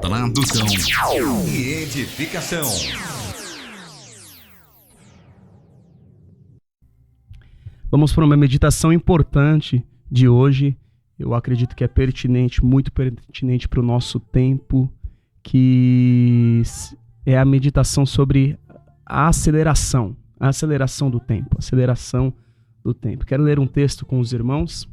tradução e edificação. Vamos para uma meditação importante de hoje. Eu acredito que é pertinente, muito pertinente para o nosso tempo, que é a meditação sobre a aceleração do tempo, Quero ler um texto com os irmãos,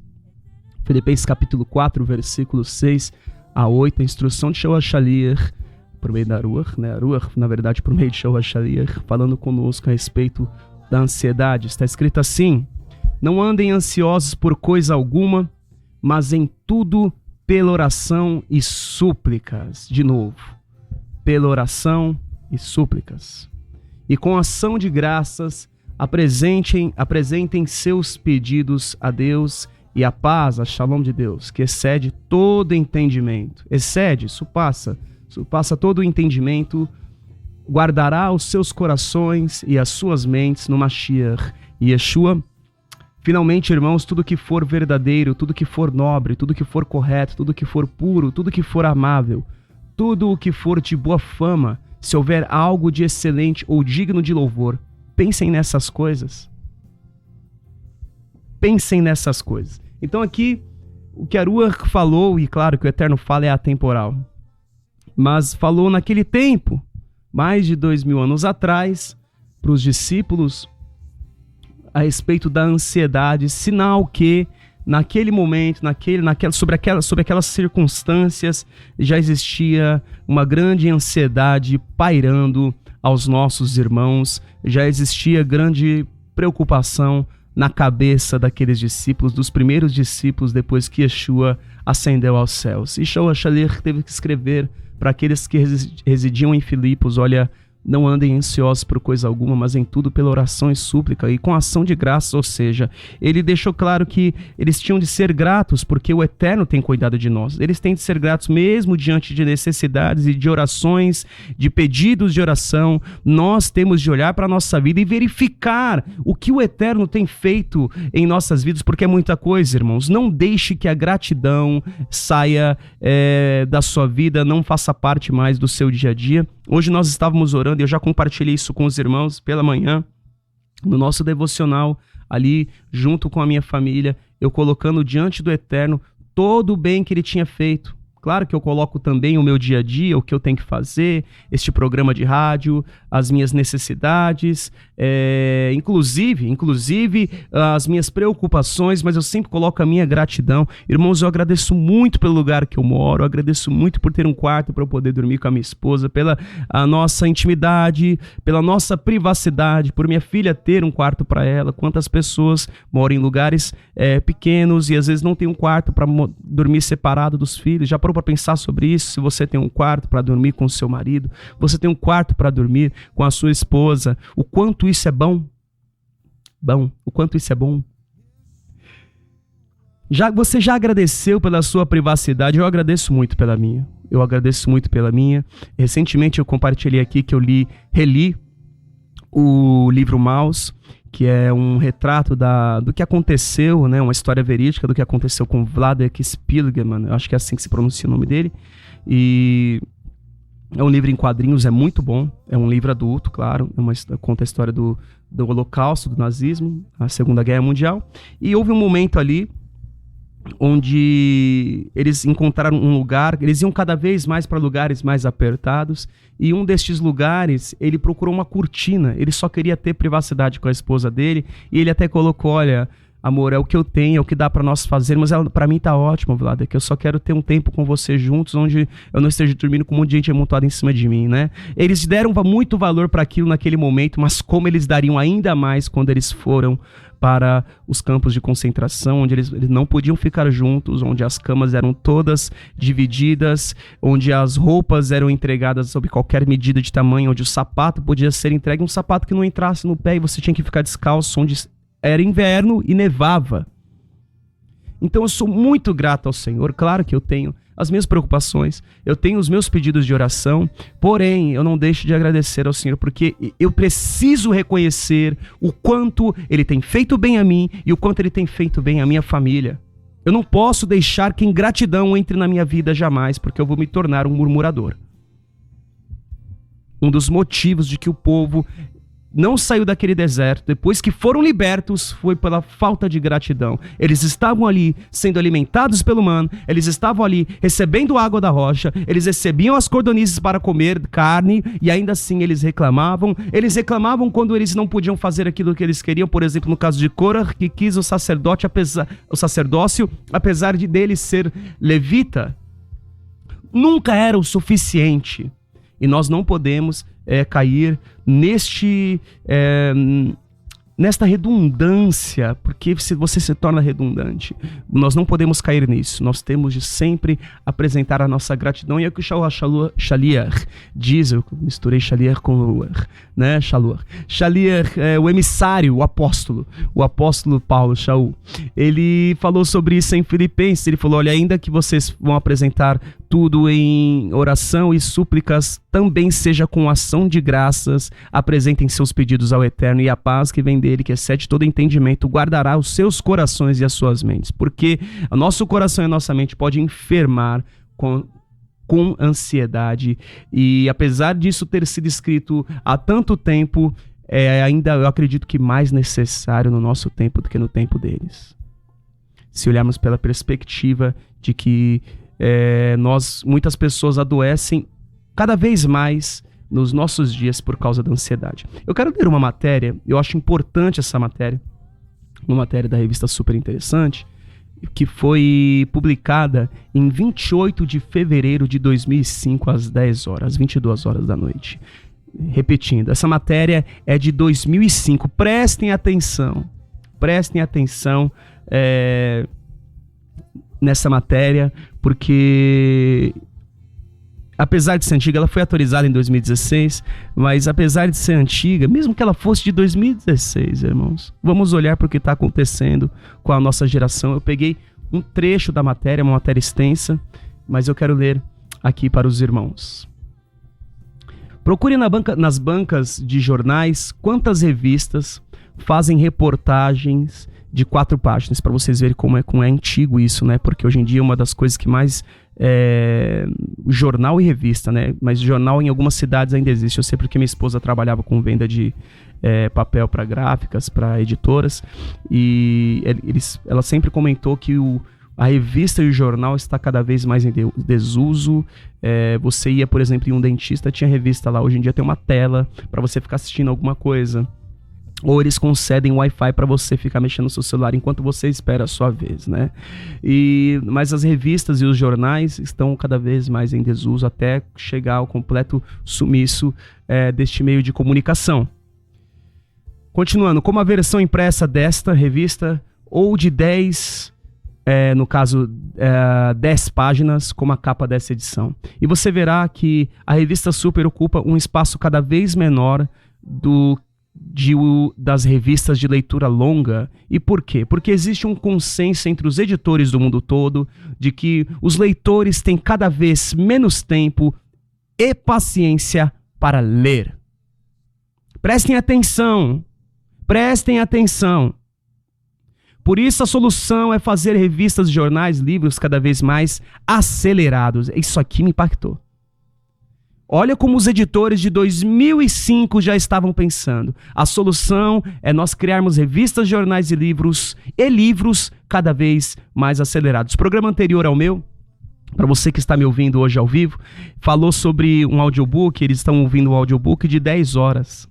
Filipenses capítulo 4, versículos 6 a 8, a instrução de Yeshua Shaliach, por meio da Ruach, né? Ruach, na verdade, por meio de Yeshua Shaliach, falando conosco a respeito da ansiedade. Está escrito assim: não andem ansiosos por coisa alguma, mas em tudo pela oração e súplicas. De novo, pela oração e súplicas. E com ação de graças, apresentem seus pedidos a Deus, e a paz, a shalom de Deus, que excede todo entendimento, passa todo o entendimento, guardará os seus corações e as suas mentes no Mashiach e Yeshua. Finalmente, irmãos, tudo que for verdadeiro, tudo que for nobre, tudo que for correto, tudo que for puro, tudo que for amável, tudo o que for de boa fama, se houver algo de excelente ou digno de louvor, pensem nessas coisas. Então aqui, o que a Ruach falou, e claro que o Eterno fala é atemporal, mas falou naquele tempo, mais de 2000 anos atrás, para os discípulos, a respeito da ansiedade, sinal que naquele momento, sobre aquelas circunstâncias, já existia uma grande ansiedade pairando aos nossos irmãos, já existia grande preocupação na cabeça daqueles discípulos, dos primeiros discípulos, depois que Yeshua ascendeu aos céus. E Yeshua Shaliach teve que escrever para aqueles que residiam em Filipos: olha, não andem ansiosos por coisa alguma, mas em tudo pela oração e súplica e com ação de graças. Ou seja, ele deixou claro que eles tinham de ser gratos porque o Eterno tem cuidado de nós. Eles têm de ser gratos mesmo diante de necessidades e de orações, de pedidos de oração. Nós temos de olhar para a nossa vida e verificar o que o Eterno tem feito em nossas vidas, porque é muita coisa, irmãos. Não deixe que a gratidão saia da sua vida, não faça parte mais do seu dia a dia. Hoje nós estávamos orando, eu já compartilhei isso com os irmãos pela manhã, no nosso devocional, ali junto com a minha família, eu colocando diante do Eterno todo o bem que Ele tinha feito. Claro que eu coloco também o meu dia a dia, o que eu tenho que fazer, este programa de rádio, as minhas necessidades, inclusive as minhas preocupações, mas eu sempre coloco a minha gratidão. Irmãos, eu agradeço muito pelo lugar que eu moro, eu agradeço muito por ter um quarto para eu poder dormir com a minha esposa, pela a nossa intimidade, pela nossa privacidade, por minha filha ter um quarto para ela. Quantas pessoas moram em lugares pequenos e às vezes não tem um quarto para dormir separado dos filhos? Já parou para pensar sobre isso? Se você tem um quarto para dormir com o seu marido, você tem um quarto para dormir com a sua esposa, o quanto isso é bom? O quanto isso é bom? Você já agradeceu pela sua privacidade? Eu agradeço muito pela minha. Recentemente eu compartilhei aqui que eu reli o livro Maus, que é um retrato do que aconteceu, né, uma história verídica do que aconteceu com Vladek Spilgeman, eu acho que é assim que se pronuncia o nome dele, e é um livro em quadrinhos, é muito bom, é um livro adulto, claro, conta a história do Holocausto, do nazismo, a Segunda Guerra Mundial, e houve um momento ali onde eles encontraram um lugar, eles iam cada vez mais para lugares mais apertados, e um destes lugares, ele procurou uma cortina, ele só queria ter privacidade com a esposa dele, e ele até colocou: olha, amor, é o que eu tenho, é o que dá para nós fazermos, para mim tá ótimo, Vlad, é que eu só quero ter um tempo com você juntos, onde eu não esteja dormindo com um monte de gente amontoada em cima de mim, né? Eles deram muito valor para aquilo naquele momento, mas como eles dariam ainda mais quando eles foram para os campos de concentração, onde eles não podiam ficar juntos, onde as camas eram todas divididas, onde as roupas eram entregadas sob qualquer medida de tamanho, onde o sapato podia ser entregue, um sapato que não entrasse no pé e você tinha que ficar descalço, onde era inverno e nevava. Então eu sou muito grato ao Senhor. Claro que eu tenho as minhas preocupações, eu tenho os meus pedidos de oração, porém eu não deixo de agradecer ao Senhor, porque eu preciso reconhecer o quanto Ele tem feito bem a mim e o quanto Ele tem feito bem à minha família. Eu não posso deixar que ingratidão entre na minha vida jamais, porque eu vou me tornar um murmurador. Um dos motivos de que o povo não saiu daquele deserto, depois que foram libertos, foi pela falta de gratidão. Eles estavam ali sendo alimentados pelo mano, eles estavam ali recebendo água da rocha, eles recebiam as cordonizes para comer carne, e ainda assim eles reclamavam. Eles reclamavam quando eles não podiam fazer aquilo que eles queriam, por exemplo, no caso de Korah, que quis o sacerdócio, apesar de dele ser levita. Nunca era o suficiente. E nós não podemos cair nesta redundância, porque se você se torna redundante, nós não podemos cair nisso. Nós temos de sempre apresentar a nossa gratidão. E é o que o Shaliach diz, eu misturei Shaliach com Ruach, né? Shaliach é o emissário, o apóstolo Paulo, Shaul. Ele falou sobre isso em Filipenses. Ele falou, olha, ainda que vocês vão apresentar tudo em oração e súplicas, também seja com ação de graças, apresentem seus pedidos ao Eterno, e a paz que vem dele, que excede todo entendimento, guardará os seus corações e as suas mentes, porque o nosso coração e a nossa mente pode enfermar com ansiedade, e apesar disso ter sido escrito há tanto tempo, ainda eu acredito que mais necessário no nosso tempo do que no tempo deles. Se olharmos pela perspectiva de que muitas pessoas adoecem cada vez mais nos nossos dias por causa da ansiedade. Eu quero ler uma matéria, eu acho importante essa matéria, uma matéria da revista Super Interessante, que foi publicada em 28 de fevereiro de 2005, às 10 horas, 22 horas da noite. Repetindo, essa matéria é de 2005. Prestem atenção nessa matéria, porque apesar de ser antiga, ela foi atualizada em 2016, mas apesar de ser antiga, mesmo que ela fosse de 2016, irmãos, vamos olhar para o que está acontecendo com a nossa geração. Eu peguei um trecho da matéria, uma matéria extensa, mas eu quero ler aqui para os irmãos. Procure nas bancas de jornais quantas revistas fazem reportagens de 4 páginas, para vocês verem como é antigo isso, né? Porque hoje em dia uma das coisas que mais jornal e revista, né? Mas jornal em algumas cidades ainda existe. Eu sei porque minha esposa trabalhava com venda de papel para gráficas, para editoras, e ela sempre comentou que a revista e o jornal está cada vez mais em desuso. Você ia, por exemplo, em um dentista, tinha revista lá. Hoje em dia tem uma tela para você ficar assistindo alguma coisa. Ou eles concedem Wi-Fi para você ficar mexendo no seu celular enquanto você espera a sua vez, né? Mas as revistas e os jornais estão cada vez mais em desuso, até chegar ao completo sumiço deste meio de comunicação. Continuando, como a versão impressa desta revista, ou de 10, no caso 10 páginas, como a capa dessa edição. E você verá que a revista Super ocupa um espaço cada vez menor das revistas de leitura longa. E por quê? Porque existe um consenso entre os editores do mundo todo de que os leitores têm cada vez menos tempo e paciência para ler. Prestem atenção. Por isso a solução é fazer revistas, jornais, livros cada vez mais acelerados. Isso aqui me impactou. Olha como os editores de 2005 já estavam pensando. A solução é nós criarmos revistas, jornais e livros cada vez mais acelerados. O programa anterior ao meu, para você que está me ouvindo hoje ao vivo, falou sobre um audiobook. Eles estão ouvindo um audiobook de 10 horas.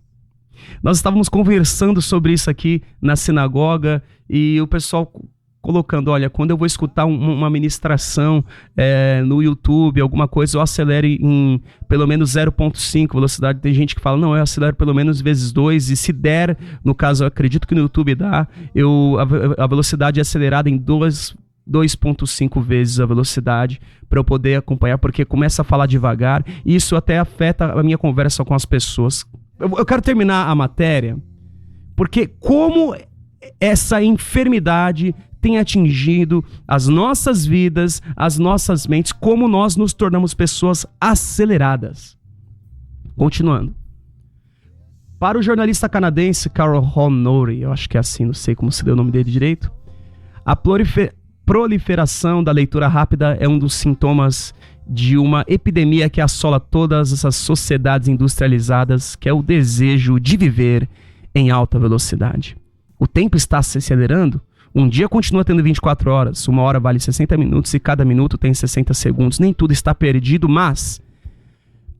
Nós estávamos conversando sobre isso aqui na sinagoga e o pessoal colocando, olha, quando eu vou escutar uma ministração no YouTube, alguma coisa, eu acelero em pelo menos 0.5 velocidade. Tem gente que fala, não, eu acelero pelo menos vezes 2, e se der, no caso, eu acredito que no YouTube dá, a velocidade é acelerada em 2.5 vezes a velocidade para eu poder acompanhar, porque começa a falar devagar, e isso até afeta a minha conversa com as pessoas. Eu quero terminar a matéria, porque como essa enfermidade tem atingido as nossas vidas, as nossas mentes, como nós nos tornamos pessoas aceleradas. Continuando. Para o jornalista canadense Carol Honoré, eu acho que é assim, não sei como se deu o nome dele direito, a proliferação da leitura rápida é um dos sintomas de uma epidemia que assola todas essas sociedades industrializadas, que é o desejo de viver em alta velocidade. O tempo está se acelerando. Um dia continua tendo 24 horas, uma hora vale 60 minutos e cada minuto tem 60 segundos. Nem tudo está perdido, mas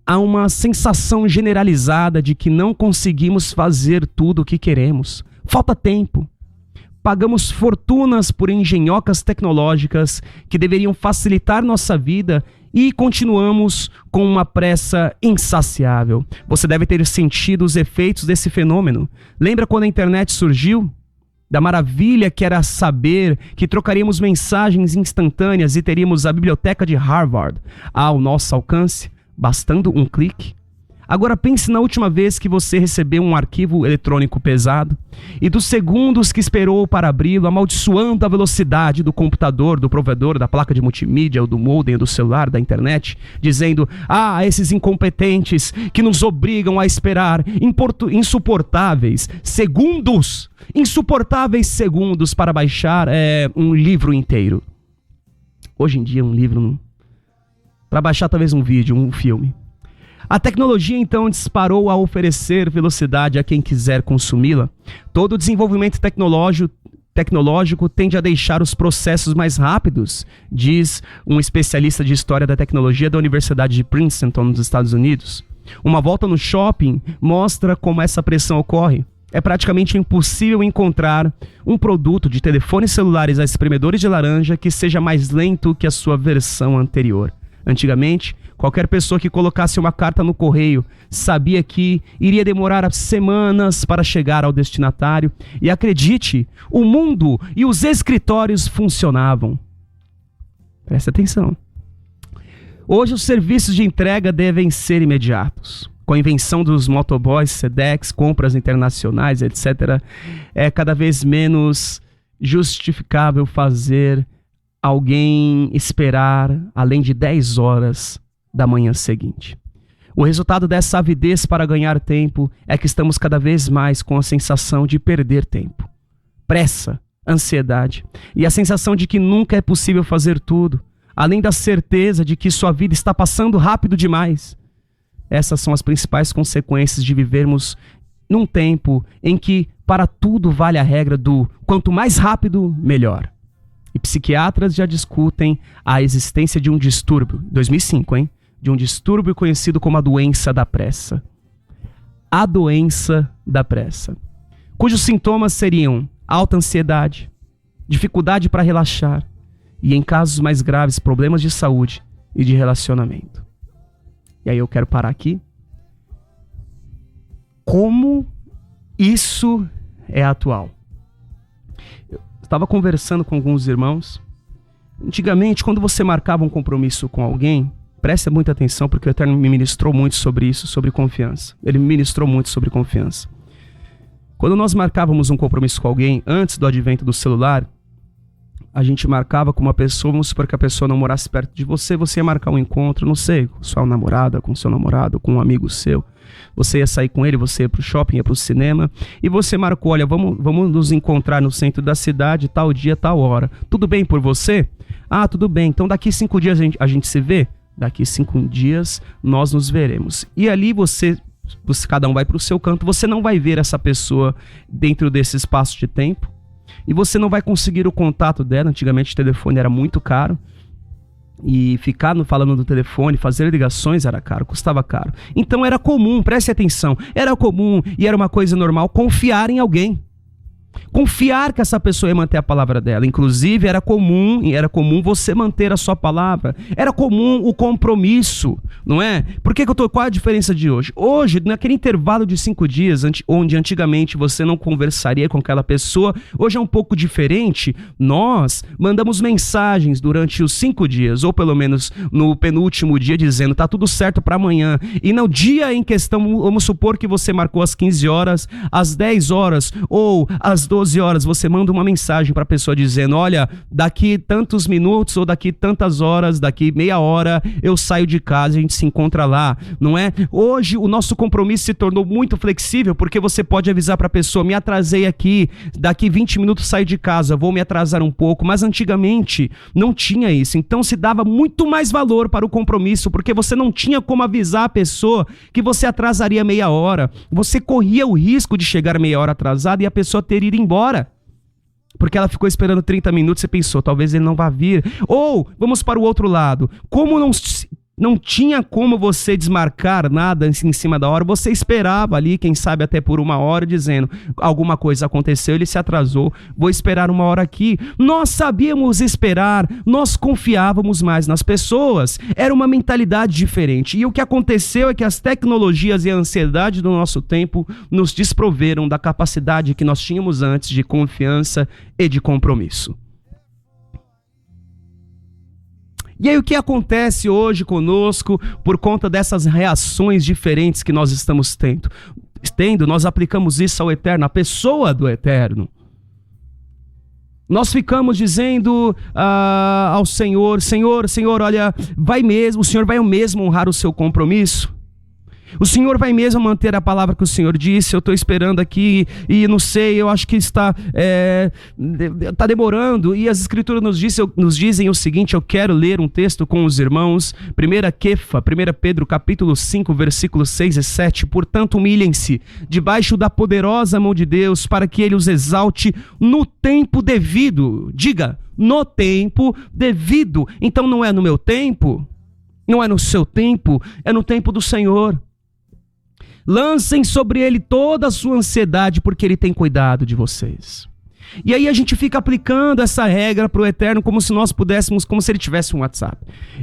há uma sensação generalizada de que não conseguimos fazer tudo o que queremos. Falta tempo. Pagamos fortunas por engenhocas tecnológicas que deveriam facilitar nossa vida e continuamos com uma pressa insaciável. Você deve ter sentido os efeitos desse fenômeno. Lembra quando a internet surgiu? Da maravilha que era saber que trocaríamos mensagens instantâneas e teríamos a biblioteca de Harvard ao nosso alcance, bastando um clique. Agora pense na última vez que você recebeu um arquivo eletrônico pesado e dos segundos que esperou para abri-lo, amaldiçoando a velocidade do computador, do provedor, da placa de multimídia, ou do modem, do celular, da internet, dizendo: esses incompetentes que nos obrigam a esperar insuportáveis segundos para baixar um livro inteiro. Hoje em dia, um livro, para baixar talvez um vídeo, um filme. A tecnologia, então, disparou a oferecer velocidade a quem quiser consumi-la. Todo desenvolvimento tecnológico tende a deixar os processos mais rápidos, diz um especialista de história da tecnologia da Universidade de Princeton, nos Estados Unidos. Uma volta no shopping mostra como essa pressão ocorre. É praticamente impossível encontrar um produto de telefones celulares a espremedores de laranja que seja mais lento que a sua versão anterior. Antigamente, qualquer pessoa que colocasse uma carta no correio sabia que iria demorar semanas para chegar ao destinatário. E acredite, o mundo e os escritórios funcionavam. Preste atenção. Hoje os serviços de entrega devem ser imediatos. Com a invenção dos motoboys, Sedex, compras internacionais, etc., é cada vez menos justificável fazer alguém esperar além de 10 horas da manhã seguinte. O resultado dessa avidez para ganhar tempo é que estamos cada vez mais com a sensação de perder tempo. Pressa, ansiedade e a sensação de que nunca é possível fazer tudo, além da certeza de que sua vida está passando rápido demais. Essas são as principais consequências de vivermos num tempo em que para tudo vale a regra do quanto mais rápido, melhor. E psiquiatras já discutem a existência de um distúrbio, 2005, de um distúrbio conhecido como a doença da pressa. A doença da pressa, cujos sintomas seriam alta ansiedade, dificuldade para relaxar e, em casos mais graves, problemas de saúde e de relacionamento. E aí eu quero parar aqui. Como isso é atual? Estava conversando com alguns irmãos. Antigamente, quando você marcava um compromisso com alguém, preste muita atenção, porque o Eterno me ministrou muito sobre isso, sobre confiança. Ele me ministrou muito sobre confiança. Quando nós marcávamos um compromisso com alguém, antes do advento do celular, a gente marcava com uma pessoa, vamos supor que a pessoa não morasse perto de você, você ia marcar um encontro, não sei, com sua namorada, com seu namorado, com um amigo seu. Você ia sair com ele, você ia pro shopping, ia pro cinema, e você marcou, olha, vamos nos encontrar no centro da cidade, tal dia, tal hora. Tudo bem por você? Ah, tudo bem, então daqui 5 dias a gente se vê? Daqui 5 dias nós nos veremos. E ali você, cada um vai pro seu canto, você não vai ver essa pessoa dentro desse espaço de tempo, e você não vai conseguir o contato dela. Antigamente o telefone era muito caro, e ficar falando do telefone, fazer ligações era caro, custava caro. Então era comum, preste atenção, era comum e era uma coisa normal confiar em alguém. Confiar que essa pessoa ia manter a palavra dela. Inclusive era comum você manter a sua palavra. Era comum o compromisso, não é? Qual é a diferença de hoje? Hoje, naquele intervalo de 5 dias, onde antigamente você não conversaria com aquela pessoa, hoje é um pouco diferente. Nós mandamos mensagens durante os 5 dias, ou pelo menos no penúltimo dia, dizendo tá tudo certo para amanhã. E no dia em questão, vamos supor que você marcou às 15 horas, às 10 horas ou às 12 horas, você manda uma mensagem para a pessoa dizendo, olha, daqui tantos minutos ou daqui tantas horas, daqui meia hora eu saio de casa e a gente se encontra lá, não é? Hoje o nosso compromisso se tornou muito flexível, porque você pode avisar para a pessoa: me atrasei aqui, daqui 20 minutos saio de casa, vou me atrasar um pouco. Mas antigamente não tinha isso, então se dava muito mais valor para o compromisso, porque você não tinha como avisar a pessoa que você atrasaria meia hora, você corria o risco de chegar meia hora atrasada e a pessoa ter ido embora. Porque ela ficou esperando 30 minutos e pensou: talvez ele não vá vir. Ou, vamos para o outro lado, como não tinha como você desmarcar nada em cima da hora, você esperava ali, quem sabe até por 1 hora, dizendo: alguma coisa aconteceu, ele se atrasou, vou esperar 1 hora aqui. Nós sabíamos esperar, nós confiávamos mais nas pessoas, era uma mentalidade diferente. E o que aconteceu é que as tecnologias e a ansiedade do nosso tempo nos desproveram da capacidade que nós tínhamos antes de confiança e de compromisso. E aí o que acontece hoje conosco por conta dessas reações diferentes que nós estamos tendo? Nós aplicamos isso ao Eterno, à pessoa do Eterno. Nós ficamos dizendo ao Senhor: Senhor, olha, o Senhor vai mesmo honrar o seu compromisso? O Senhor vai mesmo manter a palavra que o Senhor disse? Eu estou esperando aqui e não sei, eu acho que está demorando. E as Escrituras nos dizem o seguinte, eu quero ler um texto com os irmãos, 1 Pedro capítulo 5, versículos 6 e 7. Portanto, humilhem-se debaixo da poderosa mão de Deus, para que Ele os exalte no tempo devido. Diga, no tempo devido. Então não é no meu tempo, não é no seu tempo, é no tempo do Senhor. Lancem sobre Ele toda a sua ansiedade, porque Ele tem cuidado de vocês. E aí a gente fica aplicando essa regra para o Eterno como se nós pudéssemos, como se Ele tivesse um WhatsApp.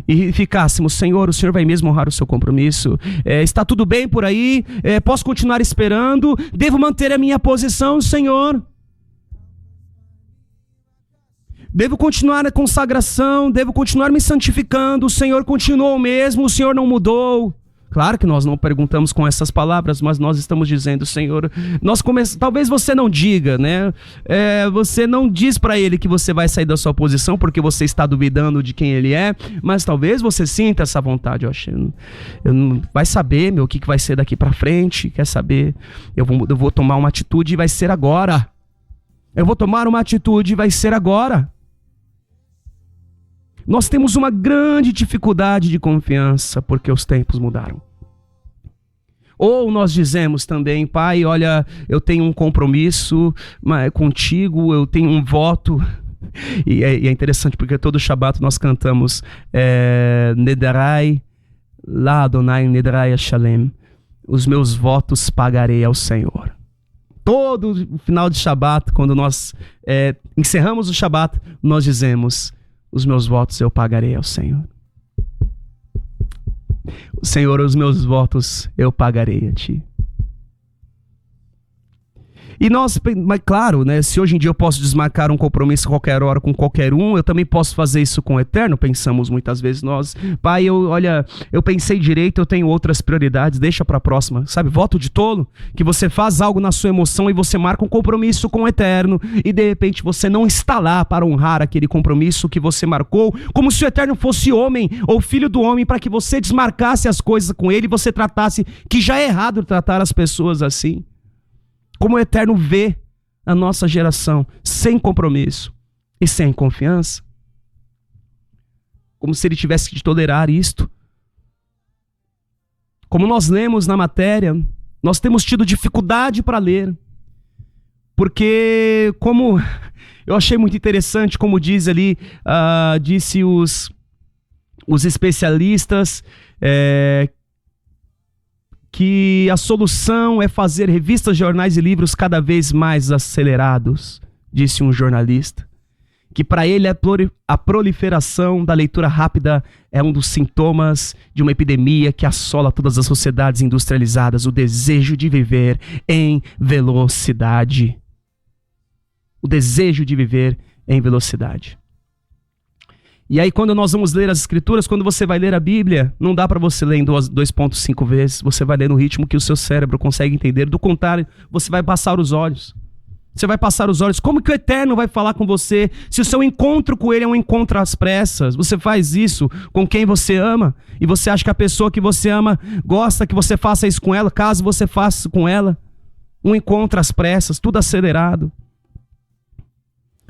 E ficássemos: Senhor, o Senhor vai mesmo honrar o seu compromisso? Está tudo bem por aí? Posso continuar esperando? Devo manter a minha posição, Senhor? Devo continuar na consagração? Devo continuar me santificando? O Senhor continuou o mesmo? O Senhor não mudou? Claro que nós não perguntamos com essas palavras, mas nós estamos dizendo: Senhor, talvez você não diga, né? Você não diz para Ele que você vai sair da sua posição porque você está duvidando de quem Ele é, mas talvez você sinta essa vontade. Vai saber, o que vai ser daqui para frente, quer saber? Eu vou tomar uma atitude e vai ser agora. Eu vou tomar uma atitude e vai ser agora. Nós temos uma grande dificuldade de confiança porque os tempos mudaram. Ou nós dizemos também: Pai, olha, eu tenho um compromisso contigo, eu tenho um voto. E é interessante porque todo Shabat nós cantamos Nederai, La Adonai Nederai Shalem. Os meus votos pagarei ao Senhor. Todo final de Shabat, quando nós encerramos o Shabat, nós dizemos: os meus votos eu pagarei ao Senhor. Senhor, os meus votos eu pagarei a Ti. E nós, mas claro, né, se hoje em dia eu posso desmarcar um compromisso a qualquer hora com qualquer um, eu também posso fazer isso com o Eterno. Pensamos muitas vezes nós: Pai, eu pensei direito, eu tenho outras prioridades, deixa para a próxima. Sabe, voto de tolo, que você faz algo na sua emoção e você marca um compromisso com o Eterno e de repente você não está lá para honrar aquele compromisso que você marcou, como se o Eterno fosse homem ou filho do homem, para que você desmarcasse as coisas com Ele e você tratasse, que já é errado tratar as pessoas assim. Como o Eterno vê a nossa geração sem compromisso e sem confiança? Como se Ele tivesse que tolerar isto. Como nós lemos na matéria, nós temos tido dificuldade para ler. Porque, como eu achei muito interessante, como diz ali, disse os especialistas, que a solução é fazer revistas, jornais e livros cada vez mais acelerados, disse um jornalista. Que para ele a proliferação da leitura rápida é um dos sintomas de uma epidemia que assola todas as sociedades industrializadas, o desejo de viver em velocidade. O desejo de viver em velocidade. E aí quando nós vamos ler as Escrituras, quando você vai ler a Bíblia, não dá para você ler em 2.5 vezes, você vai ler no ritmo que o seu cérebro consegue entender, do contrário, você vai passar os olhos. Você vai passar os olhos. Como que o Eterno vai falar com você se o seu encontro com Ele é um encontro às pressas? Você faz isso com quem você ama e você acha que a pessoa que você ama gosta que você faça isso com ela, caso você faça isso com ela. Um encontro às pressas, tudo acelerado.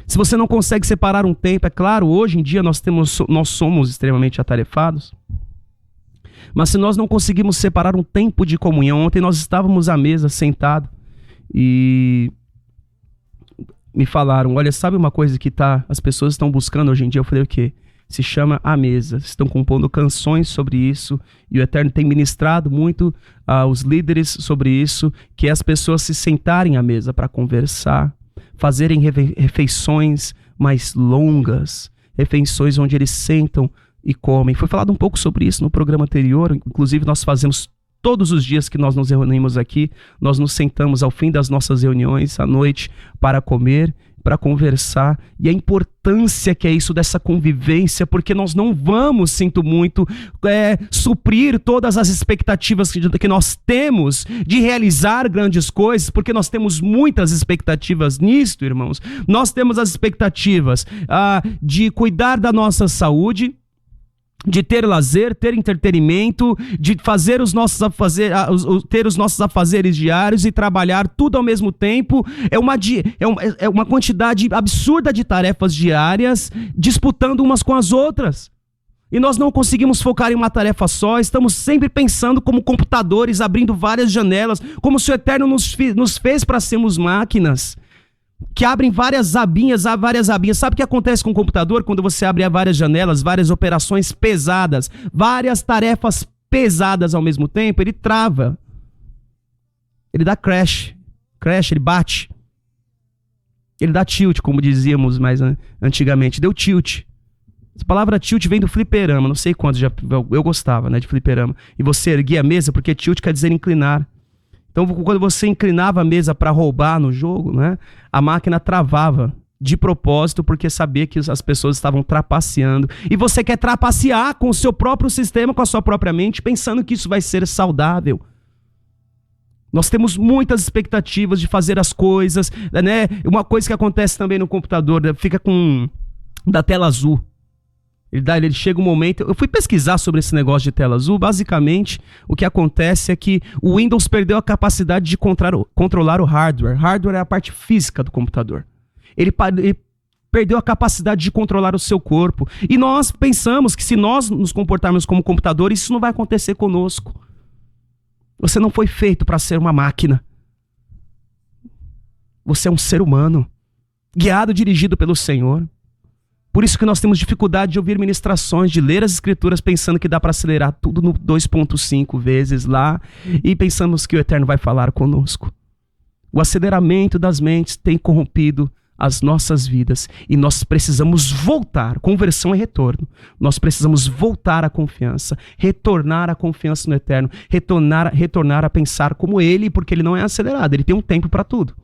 Se você não consegue separar um tempo, é claro, hoje em dia nós somos extremamente atarefados. Mas se nós não conseguimos separar um tempo de comunhão, ontem nós estávamos à mesa, sentados, e me falaram, olha, sabe uma coisa que as pessoas estão buscando hoje em dia? Eu falei, o quê? Se chama A Mesa. Estão compondo canções sobre isso, e o Eterno tem ministrado muito aos líderes sobre isso, que é as pessoas se sentarem à mesa para conversar, fazerem refeições mais longas, refeições onde eles sentam e comem. Foi falado um pouco sobre isso no programa anterior, inclusive nós fazemos todos os dias que nós nos reunimos aqui, nós nos sentamos ao fim das nossas reuniões, à noite, para comer, para conversar, e a importância que é isso dessa convivência, porque nós não vamos, sinto muito, suprir todas as expectativas que nós temos de realizar grandes coisas, porque nós temos muitas expectativas nisto, irmãos. Nós temos as expectativas de cuidar da nossa saúde, de ter lazer, ter entretenimento, de fazer ter os nossos afazeres diários e trabalhar tudo ao mesmo tempo. É uma quantidade absurda de tarefas diárias disputando umas com as outras. E nós não conseguimos focar em uma tarefa só, estamos sempre pensando como computadores, abrindo várias janelas, como se o Eterno nos fez para sermos máquinas que abrem várias abinhas. Sabe o que acontece com o computador quando você abre várias janelas, várias operações pesadas, várias tarefas pesadas ao mesmo tempo? Ele trava. Ele dá crash, ele bate. Ele dá tilt, como dizíamos mais antigamente. Deu tilt. Essa palavra tilt vem do fliperama, não sei quantos eu gostava, né, de fliperama. E você erguia a mesa porque tilt quer dizer inclinar. Então, quando você inclinava a mesa para roubar no jogo, né, a máquina travava de propósito, porque sabia que as pessoas estavam trapaceando. E você quer trapacear com o seu próprio sistema, com a sua própria mente, pensando que isso vai ser saudável. Nós temos muitas expectativas de fazer as coisas, né? Uma coisa que acontece também no computador, fica da tela azul. Ele chega um momento... Eu fui pesquisar sobre esse negócio de tela azul. Basicamente, o que acontece é que o Windows perdeu a capacidade de controlar o hardware. Hardware é a parte física do computador. Ele perdeu a capacidade de controlar o seu corpo. E nós pensamos que se nós nos comportarmos como computador, isso não vai acontecer conosco. Você não foi feito para ser uma máquina. Você é um ser humano, guiado e dirigido pelo Senhor. Por isso que nós temos dificuldade de ouvir ministrações, de ler as escrituras pensando que dá para acelerar tudo no 2.5 vezes lá e pensamos que o Eterno vai falar conosco. O aceleramento das mentes tem corrompido as nossas vidas e nós precisamos voltar. Conversão é retorno. Nós precisamos voltar à confiança, retornar à confiança no Eterno, retornar a pensar como Ele, porque Ele não é acelerado, Ele tem um tempo para tudo.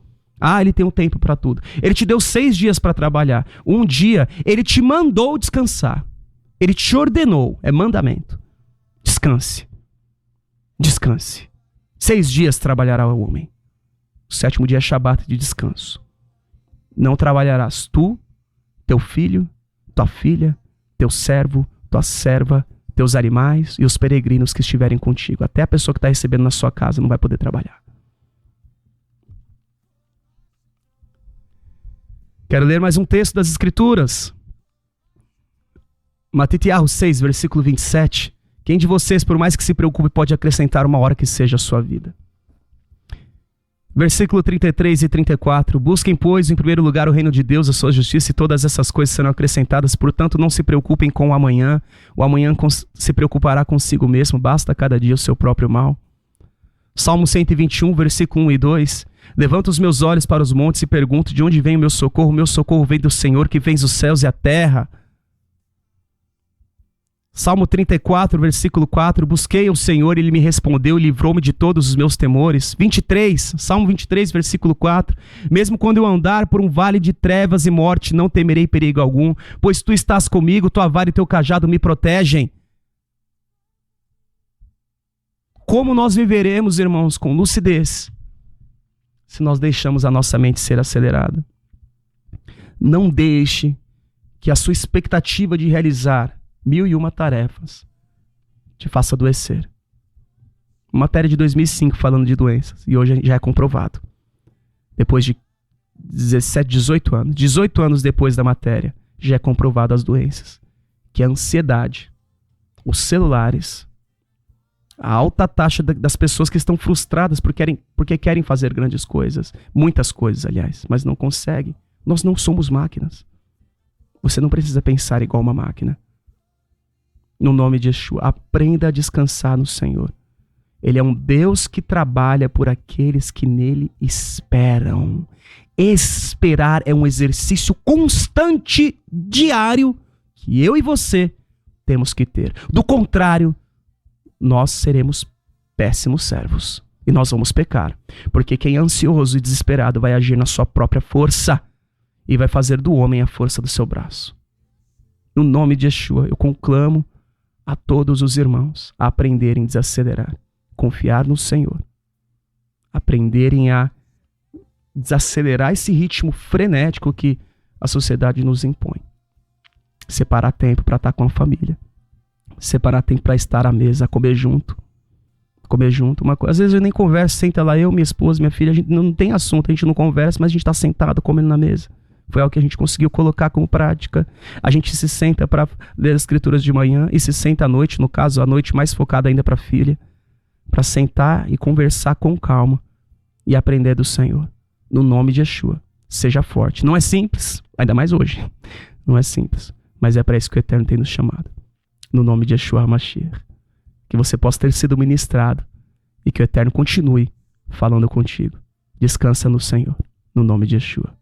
Ele tem um tempo para tudo. Ele te deu 6 dias para trabalhar. Um dia, Ele te mandou descansar. Ele te ordenou. É mandamento. Descanse. Descanse. 6 dias trabalhará o homem. O 7º dia é Shabat de descanso. Não trabalharás tu, teu filho, tua filha, teu servo, tua serva, teus animais e os peregrinos que estiverem contigo. Até a pessoa que está recebendo na sua casa não vai poder trabalhar. Quero ler mais um texto das Escrituras. Matitiahu 6, versículo 27. Quem de vocês, por mais que se preocupe, pode acrescentar uma hora que seja a sua vida? Versículo 33 e 34. Busquem, pois, em primeiro lugar o reino de Deus, a sua justiça, e todas essas coisas serão acrescentadas. Portanto, não se preocupem com o amanhã se preocupará consigo mesmo. Basta cada dia o seu próprio mal. Salmo 121, versículo 1 e 2. Levanto os meus olhos para os montes e pergunto: de onde vem o meu socorro? O meu socorro vem do Senhor, que fez os céus e a terra. Salmo 34, versículo 4. Busquei o Senhor, Ele me respondeu e livrou-me de todos os meus temores. Salmo 23, versículo 4. Mesmo quando eu andar por um vale de trevas e morte, não temerei perigo algum, pois Tu estás comigo, Tua vara e Teu cajado me protegem. Como nós viveremos, irmãos, com lucidez, se nós deixamos a nossa mente ser acelerada. Não deixe que a sua expectativa de realizar 1001 tarefas te faça adoecer. Matéria de 2005 falando de doenças, e hoje já é comprovado. Depois de 17, 18 anos depois da matéria, já é comprovado as doenças, que é a ansiedade, os celulares, a alta taxa das pessoas que estão frustradas porque querem fazer grandes coisas, muitas coisas, aliás, mas não conseguem. Nós não somos máquinas. Você não precisa pensar igual uma máquina. No nome de Yeshua, aprenda a descansar no Senhor. Ele é um Deus que trabalha por aqueles que nele esperam. Esperar é um exercício constante, diário, que eu e você temos que ter. Do contrário, nós seremos péssimos servos. E nós vamos pecar. Porque quem é ansioso e desesperado vai agir na sua própria força e vai fazer do homem a força do seu braço. No nome de Yeshua, eu conclamo a todos os irmãos a aprenderem a desacelerar, confiar no Senhor, aprenderem a desacelerar esse ritmo frenético que a sociedade nos impõe. Separar tempo para estar com a família. Separar tempo para estar à mesa, comer junto. Às vezes eu nem converso, senta lá eu, minha esposa, minha filha, a gente não tem assunto, a gente não conversa, mas a gente está sentado comendo na mesa. Foi algo que a gente conseguiu colocar como prática. A gente se senta para ler as escrituras de manhã e se senta à noite, no caso, à noite mais focada ainda para a filha, para sentar e conversar com calma e aprender do Senhor. No nome de Yeshua, seja forte. Não é simples, ainda mais hoje. Não é simples, mas é para isso que o Eterno tem nos chamado. No nome de Yeshua HaMashiach. Que você possa ter sido ministrado e que o Eterno continue falando contigo. Descansa no Senhor. No nome de Yeshua.